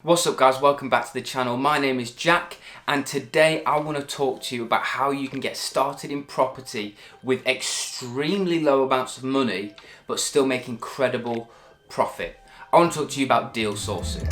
What's up guys, welcome back to the channel. My name is Jack and today I want to talk to you about how you can get started in property with extremely low amounts of money but still make incredible profit. I want to talk to you about deal sourcing.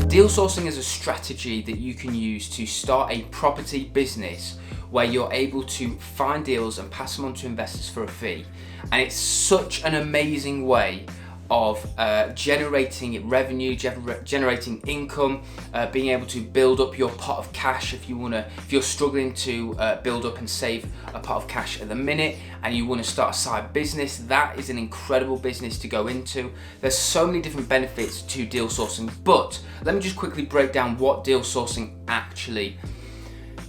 Deal sourcing is a strategy that you can use to start a property business where you're able to find deals and pass them on to investors for a fee. And it's such an amazing way of generating revenue, generating income, being able to build up your pot of cash if you're struggling to build up and save a pot of cash at the minute and you want to start a side business. That is an incredible business to go into. There's so many different benefits to deal sourcing, but let me just quickly break down what deal sourcing actually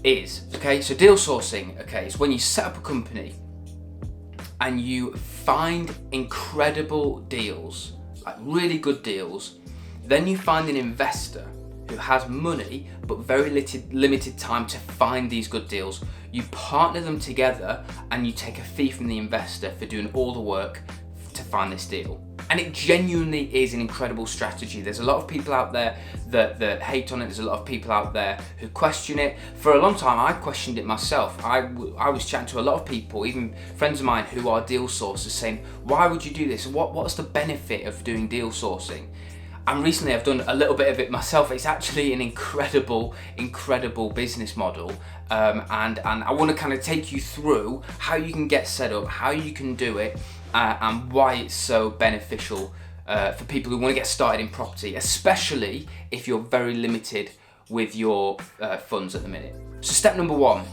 is. Okay, so deal sourcing, is when you set up a company and you find incredible deals, like really good deals. Then you find an investor who has money but very limited time to find these good deals. You partner them together and you take a fee from the investor for doing all the work to find this deal. And it genuinely is an incredible strategy. There's a lot of people out there that hate on it. There's a lot of people out there who question it. For a long time, I questioned it myself. I was chatting to a lot of people, even friends of mine who are deal sourcers, saying, why would you do this? What's the benefit of doing deal sourcing? And recently I've done a little bit of it myself. It's actually an incredible business model. And I want to kind of take you through how you can get set up, how you can do it, and why it's so beneficial for people who want to get started in property, especially if you're very limited with your funds at the minute. So step number one,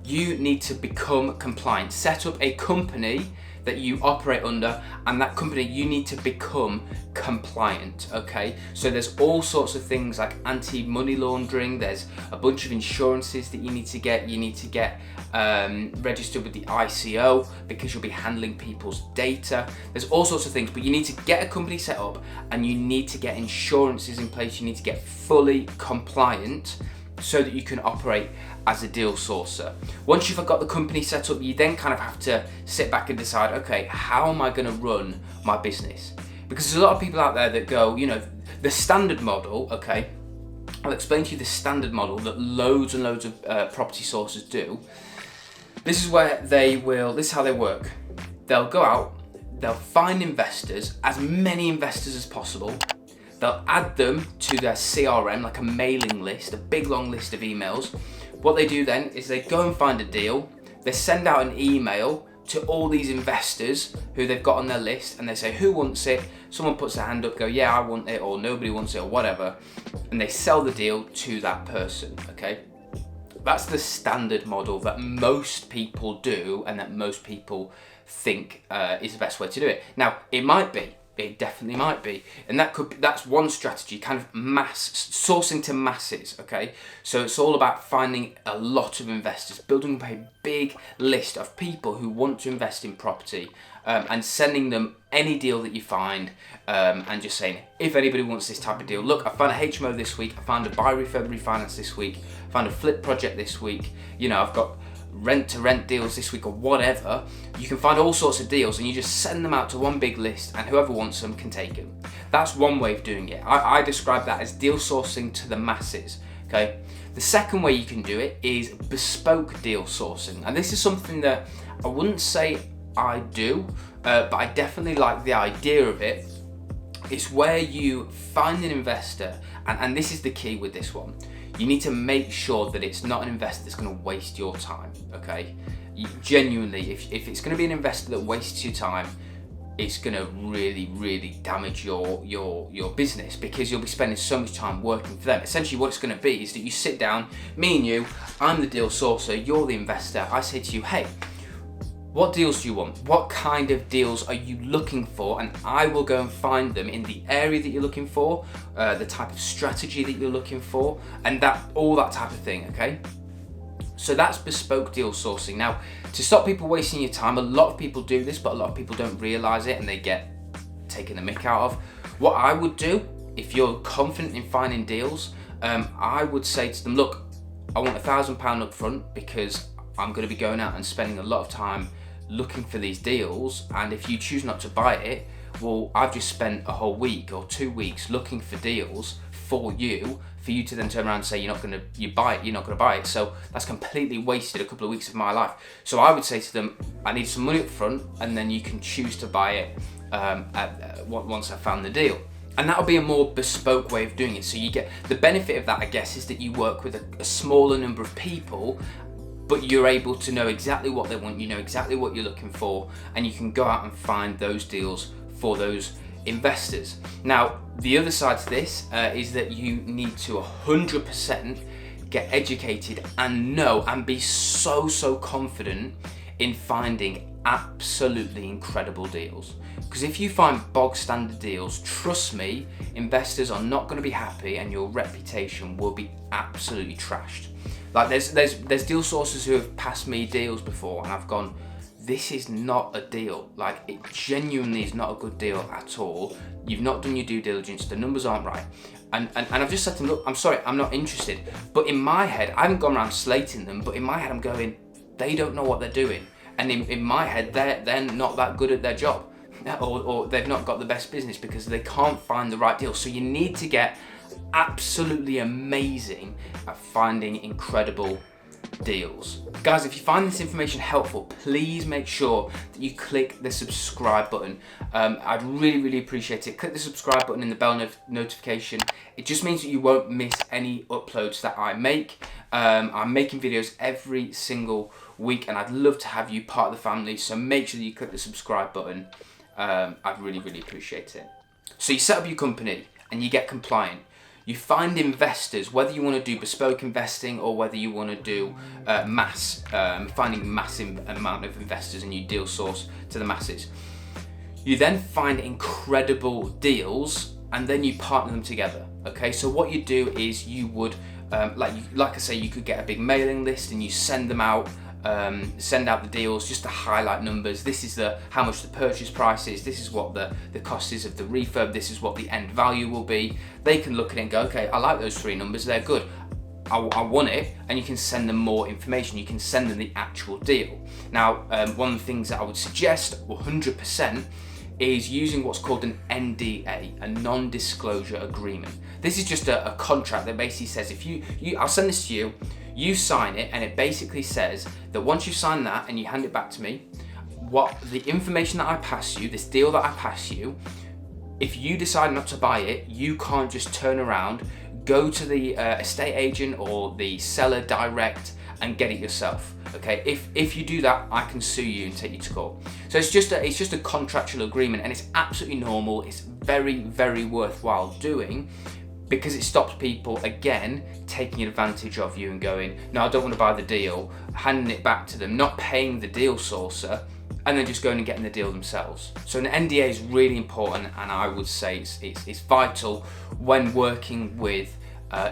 you need to become compliant. Set up a company that you operate under, and that company you need to become compliant, okay? So there's all sorts of things like anti-money laundering, there's a bunch of insurances that you need to get. You need to get registered with the ICO because you'll be handling people's data. There's all sorts of things, but you need to get a company set up and you need to get insurances in place. You need to get fully compliant so that you can operate as a deal sourcer. Once you've got the company set up, you then kind of have to sit back and decide, okay, how am I going to run my business? Because there's a lot of people out there that go, the standard model, okay, I'll explain to you the standard model that loads and loads of property sources do. This is how they work. They'll go out, they'll find investors, as many investors as possible. They'll add them to their CRM, like a mailing list, a big long list of emails. What they do then is they go and find a deal. They send out an email to all these investors who they've got on their list, and they say, who wants it? Someone puts their hand up, go, yeah, I want it, or nobody wants it, or whatever. And they sell the deal to that person, okay? That's the standard model that most people do and that most people think is the best way to do it. Now, it definitely might be, and that's one strategy, kind of sourcing to masses, okay? So it's all about finding a lot of investors, building up a big list of people who want to invest in property, and sending them any deal that you find, and just saying, if anybody wants this type of deal, look, I found a HMO this week, I found a buy refurb refinance this week, I found a flip project this week, I've got rent to rent deals this week or whatever. You can find all sorts of deals and you just send them out to one big list and whoever wants them can take them. That's one way of doing it. I describe that as deal sourcing to the masses, okay? The second way you can do it is bespoke deal sourcing. And this is something that I wouldn't say I do, but I definitely like the idea of it. It's where you find an investor, and this is the key with this one. You need to make sure that it's not an investor that's going to waste your time, okay? Genuinely, if it's going to be an investor that wastes your time, it's going to really damage your business, because you'll be spending so much time working for them. Essentially what it's going to be is that you sit down, me and you, I'm the deal sourcer, you're the investor. I say to you, hey, what deals do you want? What kind of deals are you looking for? And I will go and find them in the area that you're looking for, the type of strategy that you're looking for, and all that type of thing, okay? So that's bespoke deal sourcing. Now, to stop people wasting your time, a lot of people do this, but a lot of people don't realize it and they get taken the mick out of. What I would do, if you're confident in finding deals, I would say to them, look, I want £1,000 up front because I'm going to be going out and spending a lot of time looking for these deals, and if you choose not to buy it, well, I've just spent a whole week or 2 weeks looking for deals for you to then turn around and say you're not going to buy it. So that's completely wasted a couple of weeks of my life. So I would say to them, I need some money up front, and then you can choose to buy it once I found the deal. And that'll be a more bespoke way of doing it. So you get the benefit of that, I guess, is that you work with a smaller number of people, but you're able to know exactly what they want, you know exactly what you're looking for, and you can go out and find those deals for those investors. Now, the other side to this is that you need to 100% get educated and know and be so confident in finding absolutely incredible deals. Because if you find bog standard deals, trust me, investors are not going to be happy and your reputation will be absolutely trashed. Like there's deal sources who have passed me deals before and I've gone, this is not a deal. Like, it genuinely is not a good deal at all. You've not done your due diligence, the numbers aren't right. And I've just said to them, look, I'm sorry, I'm not interested. But in my head, I haven't gone around slating them, but in my head I'm going, they don't know what they're doing. And in my head, they're not that good at their job. Or they've not got the best business because they can't find the right deal. So you need to get absolutely amazing at finding incredible deals. Guys, if you find this information helpful, please make sure that you click the subscribe button. I'd really appreciate it. Click the subscribe button and the bell notification. It just means that you won't miss any uploads that I make. I'm making videos every single week and I'd love to have you part of the family, so make sure that you click the subscribe button. I'd really appreciate it. So you set up your company and you get compliant. You find investors, whether you want to do bespoke investing or whether you want to do finding massive amount of investors, and you deal source to the masses. You then find incredible deals and then you partner them together. Okay, so what you do is you would, like I say, you could get a big mailing list and you send them out. Send out the deals just to highlight numbers. This is how much the purchase price is, this is what the cost is of the refurb, this is what the end value will be. They can look at it and go, okay, I like those 3 numbers, they're good, I want it. And you can send them more information, you can send them the actual deal. Now, one of the things that I would suggest 100% is using what's called an NDA, a non-disclosure agreement. This is just a contract that basically says, if I'll send this to you, you sign it, and it basically says that once you sign that and you hand it back to me, what the information that I pass you, this deal that I pass you, if you decide not to buy it, you can't just turn around, go to the estate agent or the seller direct and get it yourself. Okay, if you do that, I can sue you and take you to court. So it's just a contractual agreement, and it's absolutely normal. It's very worthwhile doing, because it stops people, again, taking advantage of you and going, no, I don't want to buy the deal, handing it back to them, not paying the deal sourcer, and then just going and getting the deal themselves. So an NDA is really important, and I would say it's vital when working with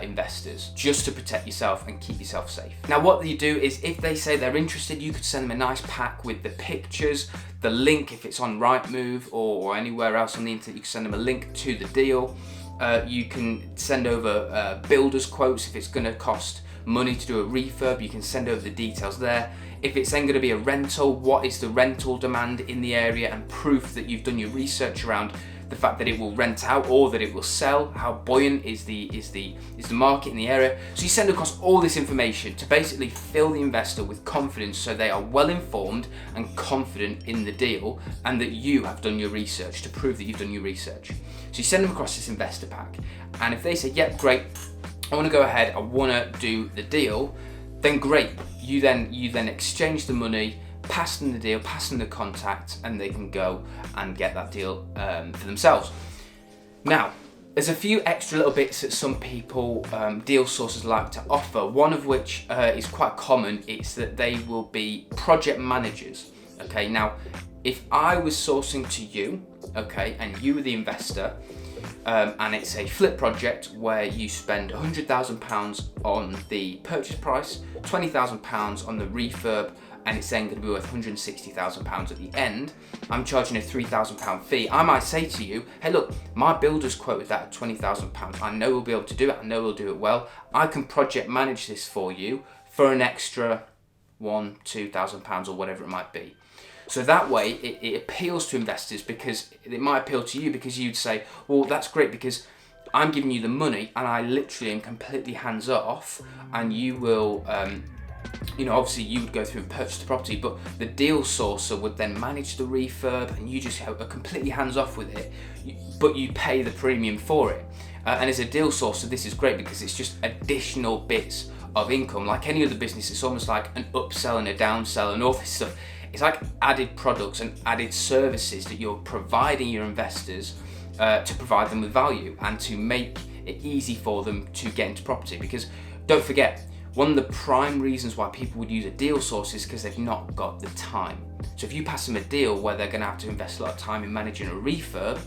investors, just to protect yourself and keep yourself safe. Now, what you do is, if they say they're interested, you could send them a nice pack with the pictures, the link, if it's on Rightmove or anywhere else on the internet, you can send them a link to the deal. You can send over builder's quotes. If it's going to cost money to do a refurb, you can send over the details there. If it's then going to be a rental, what is the rental demand in the area, and proof that you've done your research around the fact that it will rent out or that it will sell. How buoyant is the market in the area? So you send across all this information to basically fill the investor with confidence, so they are well informed and confident in the deal, and that you have done your research to prove that you've done your research. So you send them across this investor pack, and if they say, yep, great, I want to go ahead, I want to do the deal, then great. You then exchange the money, pass them the deal, pass them the contact, and they can go and get that deal for themselves. Now, there's a few extra little bits that some people, deal sources, like to offer, one of which is quite common. It's that they will be project managers. Okay, now, if I was sourcing to you, okay, and you were the investor, and it's a flip project where you spend £100,000 on the purchase price, £20,000 on the refurb, and it's then going to be worth £160,000 at the end, I'm charging a £3,000 fee. I might say to you, hey look, my builder's quoted that at £20,000. I know we'll be able to do it, I know we'll do it well. I can project manage this for you for an extra £1,000, £2,000 or whatever it might be. So that way it appeals to investors, because it might appeal to you because you'd say, well, that's great because I'm giving you the money and I literally am completely hands off, and you will, obviously you would go through and purchase the property, but the deal sourcer would then manage the refurb and you just are completely hands off with it, but you pay the premium for it. And as a deal sourcer, this is great because it's just additional bits of income. Like any other business, it's almost like an upsell and a downsell and all this stuff. It's like added products and added services that you're providing your investors to provide them with value and to make it easy for them to get into property. Because don't forget, one of the prime reasons why people would use a deal source is because they've not got the time. So if you pass them a deal where they're going to have to invest a lot of time in managing a refurb,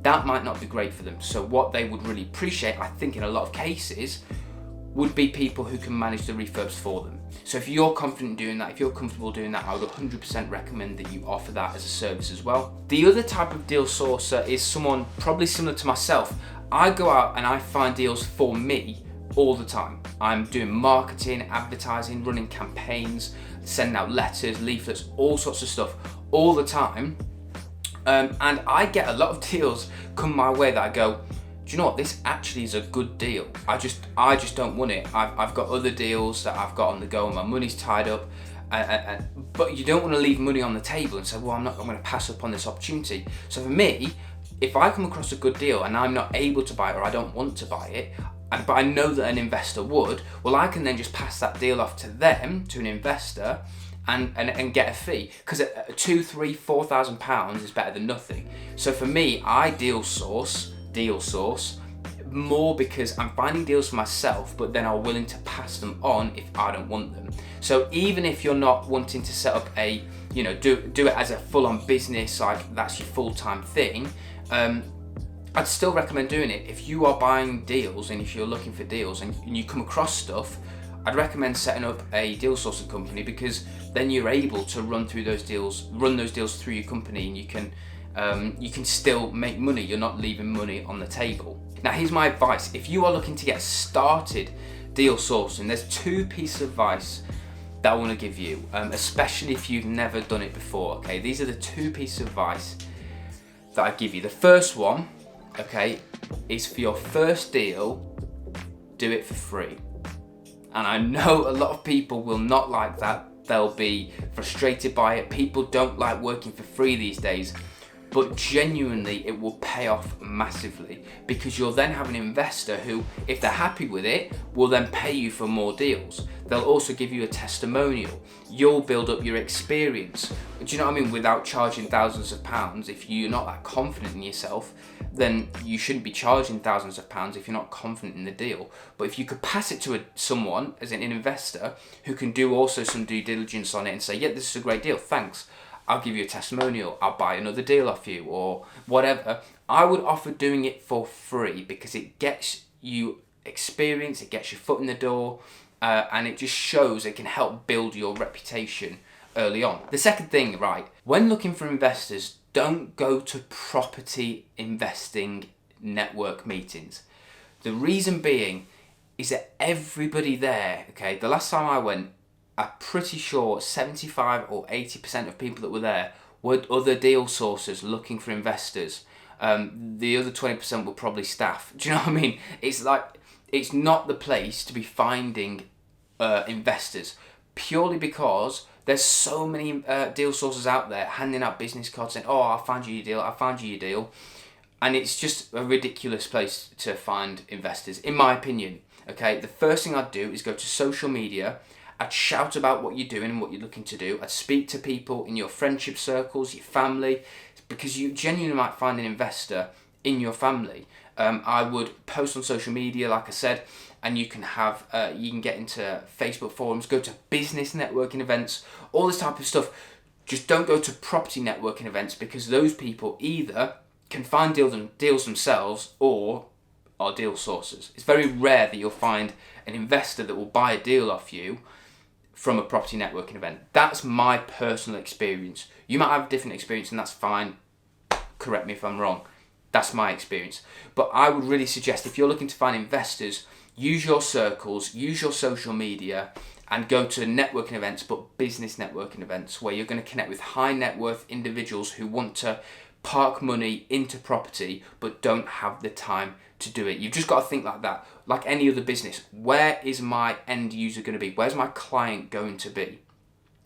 that might not be great for them. So what they would really appreciate, I think in a lot of cases, would be people who can manage the refurbs for them. So if you're confident doing that, if you're comfortable doing that, I would 100% recommend that you offer that as a service as well. The other type of deal sourcer is someone probably similar to myself. I go out and I find deals for me all the time. I'm doing marketing, advertising, running campaigns, sending out letters, leaflets, all sorts of stuff all the time. And I get a lot of deals come my way that I go, do you know what, this actually is a good deal. I just don't want it. I've got other deals that I've got on the go and my money's tied up. But you don't want to leave money on the table and say, well, I'm going to pass up on this opportunity. So for me, if I come across a good deal and I'm not able to buy it or I don't want to buy it, but I know that an investor would, well, I can then just pass that deal off to them, to an investor, and get a fee. Because £2,000, £3,000, £4,000 is better than nothing. So for me, I deal source more because I'm finding deals for myself, but then I'm willing to pass them on if I don't want them. So even if you're not wanting to set up a, do it as a full-on business, like that's your full-time thing, I'd still recommend doing it. If you are buying deals and if you're looking for deals and you come across stuff, I'd recommend setting up a deal sourcing company, because then you're able to run those deals through your company, and you can still make money. You're not leaving money on the table. Now, here's my advice. If you are looking to get started deal sourcing, there's 2 pieces of advice that I want to give you, especially if you've never done it before. Okay, these are the 2 pieces of advice that I give you. The first one, okay, is for your first deal, do it for free. And I know a lot of people will not like that. They'll be frustrated by it. People don't like working for free these days. But genuinely, it will pay off massively, because you'll then have an investor who, if they're happy with it, will then pay you for more deals. They'll also give you a testimonial. You'll build up your experience. Do you know what I mean? Without charging thousands of pounds. If you're not that confident in yourself, then you shouldn't be charging thousands of pounds if you're not confident in the deal. But if you could pass it to someone, as an investor, who can do also some due diligence on it and say, yeah, this is a great deal, thanks. I'll give you a testimonial, I'll buy another deal off you, or whatever. I would offer doing it for free, because it gets you experience, it gets your foot in the door, and it just shows it can help build your reputation early on. The second thing, right, when looking for investors, don't go to property investing network meetings. The reason being is that everybody there, okay, the last time I went, I'm pretty sure 75 or 80% of people that were there were other deal sources looking for investors. The other 20% were probably staff. Do you know what I mean? It's like, it's not the place to be finding investors, purely because there's so many deal sources out there handing out business cards saying, oh, I found you your deal, I found you your deal. And it's just a ridiculous place to find investors, in my opinion. Okay, the first thing I'd do is go to social media. I'd shout about what you're doing and what you're looking to do. I'd speak to people in your friendship circles, your family, because you genuinely might find an investor in your family. I would post on social media, like I said, and you can have, you can get into Facebook forums, go to business networking events, all this type of stuff. Just don't go to property networking events, because those people either can find deals themselves or are deal sources. It's very rare that you'll find an investor that will buy a deal off you from a property networking event. That's my personal experience. You might have a different experience, and that's fine. Correct me if I'm wrong. That's my experience. But I would really suggest, if you're looking to find investors, use your circles, use your social media, and go to networking events, but business networking events, where you're going to connect with high net worth individuals who want to park money into property but don't have the time to do it. You've just got to think like that. Like any other business, where is my end user going to be? Where's my client going to be?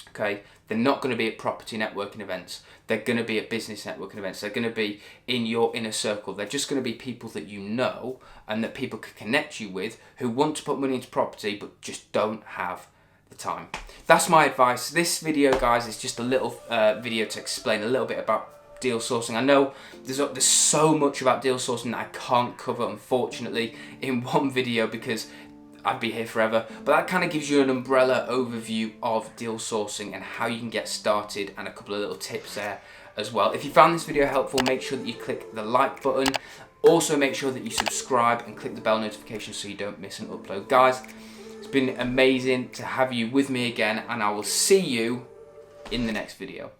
Okay, they're not going to be at property networking events. They're going to be at business networking events. They're going to be in your inner circle. They're just going to be people that you know and that people can connect you with, who want to put money into property but just don't have the time. That's my advice. This video, guys, is just a little video to explain a little bit about deal sourcing. I know there's so much about deal sourcing that I can't cover, unfortunately, in one video, because I'd be here forever, but that kind of gives you an umbrella overview of deal sourcing and how you can get started, and a couple of little tips there as well. If you found this video helpful, make sure that you click the like button. Also, make sure that you subscribe and click the bell notification so you don't miss an upload. Guys, it's been amazing to have you with me again, and I will see you in the next video.